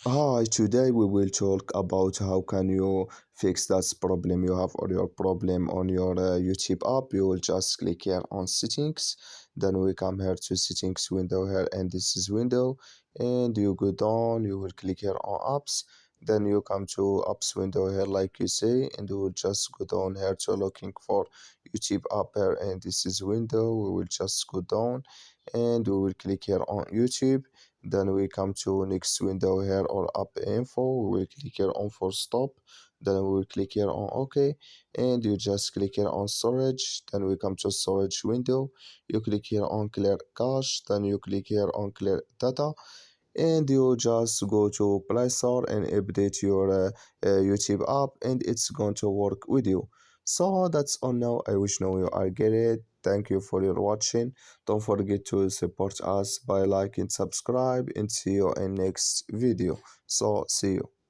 Hi, today we will talk about how can you fix that problem you have or your problem on your YouTube app. You will just click here on settings, then we come here to settings window here and this is window, and you go down, you will click here on apps, then you come to apps window here like you say, and you will just go down here to looking for YouTube app here and this is window. We will just go down and we will click here on YouTube, then we come to next window here or app info. We will click here on for stop, then we will click here on OK, and you just click here on storage, then we come to storage window. You click here on clear cache, then you click here on clear data, and you just go to Play Store and update your YouTube app, and it's going to work with you. So that's all now. I wish now you are get it. Thank you for your watching. Don't forget to support us by liking, subscribe, and see you in next video. So see you.